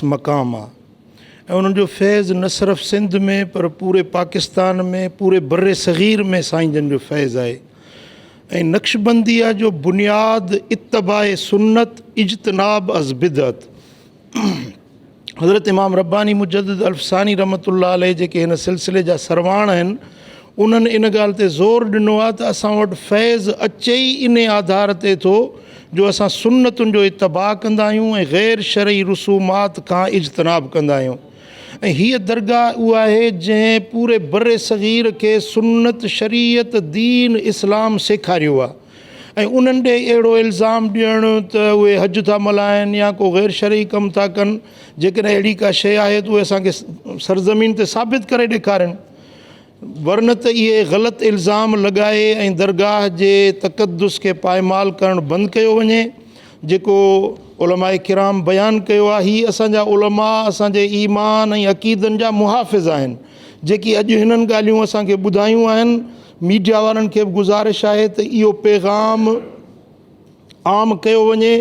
मक़ाम आहे ऐं उन्हनि जो फैज़ न सिर्फ़ु सिंध में पर पूरे पाकिस्तान में पूरे बर सग़ीर में साईं जन जो फैज़ आहे। ऐं नक्शबंदिया जो बुनियाद इत्तबाए सुन्नत इज्तनाब अज़ बिदअत। हज़रत इमाम रब्बानी मुजद्दिद अल्फ़सानी रहमतुल्लाह अलैह जेके हिन सिलसिले जा सरवाण आहिनि उन्हनि इन ॻाल्हि ते ज़ोर ॾिनो आहे त असां वटि फैज़ अचे ई इन आधार ते थो जो असां सुन्नतुनि जो इत्तबा कंदा आहियूं ऐं ग़ैर शरई रसूमात खां इज्तनाब कंदा आहियूं। ऐं हीअ दरगाह उहा आहे जंहिं पूरे बर सग़ीर खे सुन्नत शरीयत दीन इस्लाम सेखारियो आहे। ऐं उन्हनि ॾे अहिड़ो इल्ज़ाम ॾियणु त उहे हज था मल्हाइनि या को ग़ैर शरई कमु था कनि, जेकॾहिं अहिड़ी का शइ आहे त उहे असांखे सरज़मीन ते साबित करे ॾेखारनि, वरन त इहे ग़लति इल्ज़ाम लॻाए ऐं दरगाह जे तक़दुस खे पायमाल करणु बंदि कयो वञे। जेको उलमाए किराम बयानु कयो आहे, हीअ असांजा उलमा असांजे ईमान ऐं अक़ीदनि जा मुहाफ़िज़ आहिनि जेकी अॼु हिननि ॻाल्हियूं असांखे ॿुधायूं आहिनि। मीडिया वारनि खे बि गुज़ारिश आहे त इहो पैगाम आम कयो वञे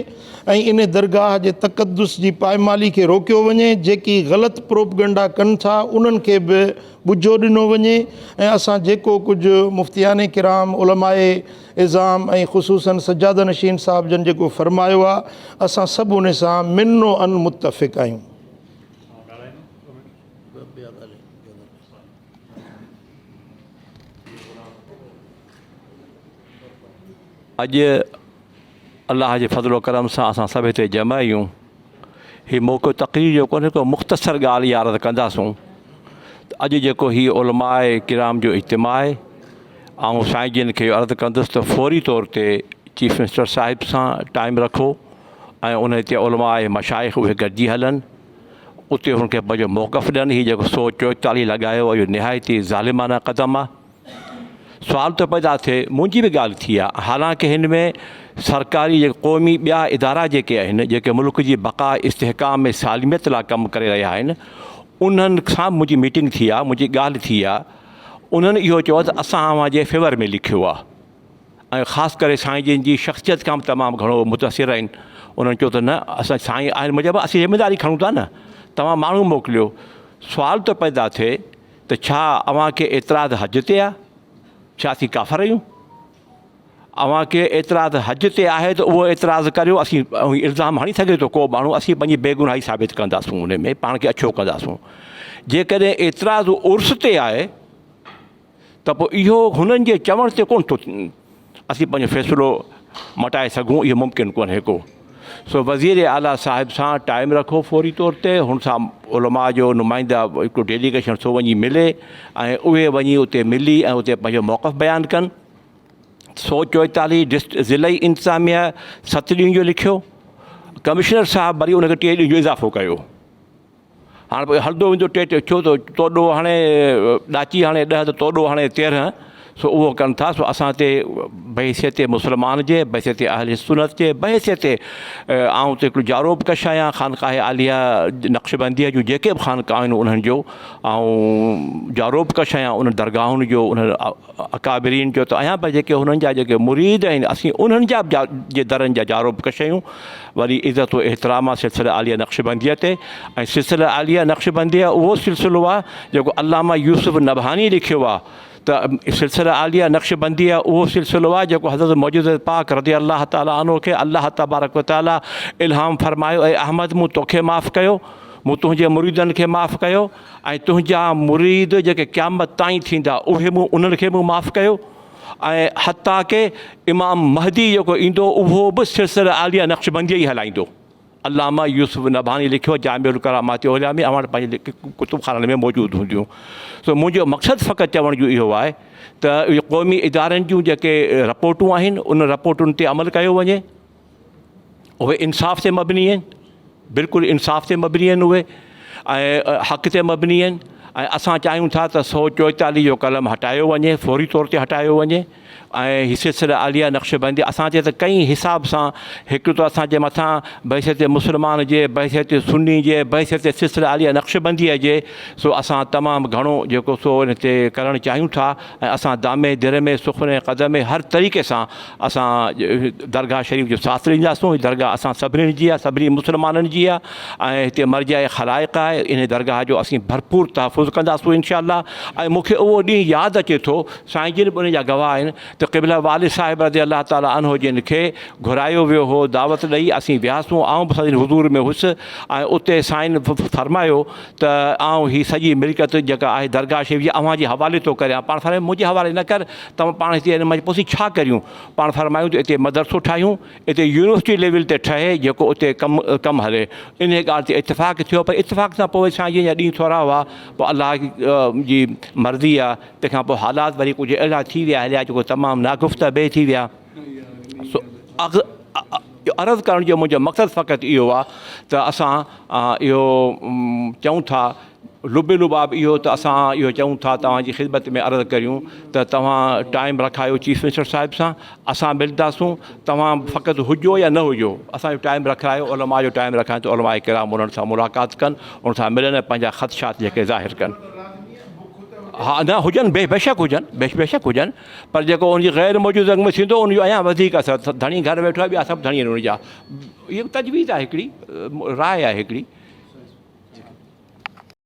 ऐं इन दरगाह जे तक़दुस जी पायमाली खे रोकियो वञे। जेकी ग़लति प्रोपगंडा कनि था उन्हनि खे बि ॿुझो ॾिनो वञे ऐं असां जेको कुझु मुफ़्तियाने किराम उलमाए इज़ाम ऐं ख़ुसूसन सज्जाद नशीन साहिब जन जेको फ़रमायो आहे असां सभु उन सां मिनो अन मुत्तफ़िक़ आहियूं। अॼु अल्लाह जे फज़लो करम सां असां सभु हिते जमा आहियूं। हीउ मौक़ो तक़रीर जो कोन्हे को मुख़्तसर ॻाल्हि यादि कंदासूं। अॼु जेको हीउ उलमाए किराम जो इज्तिमा आहे ऐं साईं जिन खे अर्ज़ु कंदुसि त फौरी तौर ते चीफ मिनिस्टर साहिब सां टाइम रखो ऐं उन ते उलमाए मशाइख़ उहे गॾिजी हलनि, उते हुनखे पंहिंजो मौक़फ़ ॾियनि। हीउ जेको 144 लॻायो इहो निहायती ज़ालिमाना क़दम आहे। सुवाल त पैदा थिए, मुंहिंजी बि ॻाल्हि थी आहे, हालांकि हिन में सरकारी जेके क़ौमी ॿिया इदारा जेके आहिनि जेके मुल्क जी बक़ा इस्तेहकाम में सालिमियत लाइ कमु करे रहिया आहिनि उन्हनि सां मुंहिंजी मीटिंग थी आहे, मुंहिंजी ॻाल्हि थी आहे। उन्हनि इहो चयो त असां अव्हां जे फेवर में लिखियो आहे ऐं ख़ासि करे साईं जिन जी शख़्सियत खां बि तमामु घणो मुतासिर आहिनि। उन्हनि चयो त न, असां साईं आहिनि मुंहिंजा असीं ज़िमेदारी खणूं था न, तव्हां माण्हू मोकिलियो। सुवाल त पैदा थिए त छा अव्हांखे एतिराज़ हज ते आहे? छा असीं काफ़र आहियूं? अव्हांखे एतिराज़ हज ते आहे त उहो एतिराज़ करियो। असीं इल्ज़ाम हणी सघे थो को माण्हू, असीं पंहिंजी बेगुनाही साबित कंदासूं, उन में पाण खे अछो कंदासूं। जेकॾहिं एतिराज़ उर्स ते आहे त पोइ इहो हुननि जे चवण ते कोन थो असीं पंहिंजो फ़ैसिलो मटाए सघूं, इहो मुमकिन कोन्हे को। सो वज़ीर आला साहिब सां टाइम रखो फौरी तौर ते, हुन सां उलमा जो नुमाइंदा हिकिड़ो डेलीगेशन सो वञी मिले ऐं उहे वञी उते मिली ऐं उते पंहिंजो मौक़फ़ बयानु कनि। 144 ज़िलई इंतिज़ामिया 7 ॾींहं जो लिखियो, कमिश्नर साहिबु वरी उनखे 3 ॾींहं जो इज़ाफ़ो कयो। हाणे पोइ हलंदो वेंदो छो त तोॾो हाणे ॾाची हाणे 10 त तोॾो हाणे 13, सो उहो कनि था। सो असां ते बहसियत मुस्लमान जे, बहसियत अहले सुन्नत जे, बहसियत आउं त हिकिड़ो जारोब कश आहियां ख़ानक़ाह आलिया नक्शबंदीअ जूं जेके बि ख़ानक़ाह आहिनि उन्हनि जो, ऐं जारोब कश आहियां उन्हनि दरगाहुनि जो, उन्हनि अकाबिरीन जो त आहियां, पर जेके हुननि जा जेके मुरीद आहिनि असीं उन्हनि जा जे दरनि जा जारोब कश आहियूं। वरी इज़त व एहतराम आहे सिलसिला आलिया नक्शबंदीअ ते। ऐं सिलसिला आलिया नक्शबंदीअ उहो सिलसिलो आहे जेको अल्लामा यूसुफ नबहानी लिखियो आहे। त सिलसिला आलिया नक्शबंदी आहे उहो सिलसिलो आहे जेको हज़रत मौजूद पाक रज़ी अल्लाह ताला अन्हु खे अल्लाह तबारक व तआला इल्हाम फरमायो, ऐं अहमद मूं तोखे माफ़ु कयो, मूं तुंहिंजे मुरीदनि खे माफ़ु कयो ऐं तुंहिंजा मुरीद जेके क़यामत ताईं थींदा उहे उन्हनि खे मूं माफ़ु कयो। ऐं हता के इमाम महदी जेको ईंदो उहो बि सिलसिला आलिया नक्शबंदी ई हलाईंदो। अल्लामा यूसुफ नबहानी लिखियो जामिउल करामात औलिया में, अवां पंहिंजे कुतुब खाननि में मौजूदु हूंदियूं। सो मुंहिंजो मक़सदु फ़क़ति चवण जो इहो आहे त इहे क़ौमी इदारनि जूं जेके रिपोर्टूं आहिनि उन रिपोर्टुनि ते अमल कयो वञे। उहे इंसाफ़ ते मबनी आहिनि, बिल्कुलु इंसाफ़ ते मबनी आहिनि उहे, ऐं हक़ ते मबनी आहिनि। ऐं असां चाहियूं था त 144 जो कलम हटायो वञे, फौरी तौर ते हटायो वञे। ऐं हीअ सिलसिला आलिया नक्शबंदी असांजे त कई हिसाब सां हिकु त असांजे मथां बहसियत मुस्लमान जे बहसियत सुन्नी जे बहसियत सिलसिला आलिया नक्शबंदीअ जे सो असां तमामु घणो जेको सो इन ते करणु चाहियूं था ऐं असां दामे दिर में सुखने क़दम में हर तरीक़े सां असां दरगाह शरीफ़ जो साथ ॾींदासूं। हीअ दरगाह असां सभिनीनि जी आहे, सभिनी मुस्लमाननि जी आहे ऐं हिते मर्जाए ख़लाइक़ आहे। इन दरगाह जो असीं भरपूर तहफ़ुज़ कंदासूं इंशाअल्लाह। ऐं मूंखे उहो ॾींहुं यादि अचे थो, साईं जिन बि उन जा गवाह आहिनि त क़िबला वालिद साहिब रज़ी अल्लाह ताला अन्हो जिन खे घुरायो वियो हो दावत ॾेई, असीं वियासीं, आउं बि सॼी हुज़ूर में हुउसि ऐं उते साईं फरमायो त आउं हीअ सॼी मिल्कियत जेका आहे दरगाह शरीफ़ जी अव्हां जे हवाले थो करियां। पाण फरमायो मुंहिंजे हवाले न कर, तव्हां पाण हिते हिन में पोइ छा करियूं? पाण फरमायूं त हिते मदरसो ठाहियूं, हिते यूनिवर्सिटी लेवल ते ठहे जेको उते कमु हले। इन ॻाल्हि ते इतफ़ाक़ थियो, पर इतफ़ाक़ सां पोइ साईं जिन जा ॾींहं थोरा हुआ, पोइ अलाह जी मर्ज़ी आहे, तंहिंखां पोइ हालात वरी कुझु अहिड़ा थी विया हलिया जेको तमामु नागुफ़्ता बे थी विया। सो अर्ज़ु करण जो मुंहिंजो मक़सदु फ़क़ति इहो आहे त असां इहो चऊं था लुबे लुबाब इहो त असां इहो चऊं था तव्हांजी ख़िदमत में अर्ज़ु करियूं त तव्हां टाइम रखायो चीफ मिनिस्टर साहिब सां, असां मिलंदासूं। तव्हां फ़क़ति हुजो या न हुजो, असांजो टाइम रखायो, उलमा जो टाइम रखायो त उलमा किराम उन्हनि सां मुलाक़ात कनि, उन सां मिलनि, पंहिंजा ख़दशात जेके ज़ाहिर कनि। हा न हुजनि, बेशक हुजनि, बेशक हुजनि, पर जेको उनजी ग़ैर मौजूदगी में थींदो उनजो अञा वधीक असरु। धणी घर वेठो आहे, ॿिया सभु धणी आहिनि उनजा। इहा तजवीज़ आहे, हिकिड़ी राय आहे हिकिड़ी।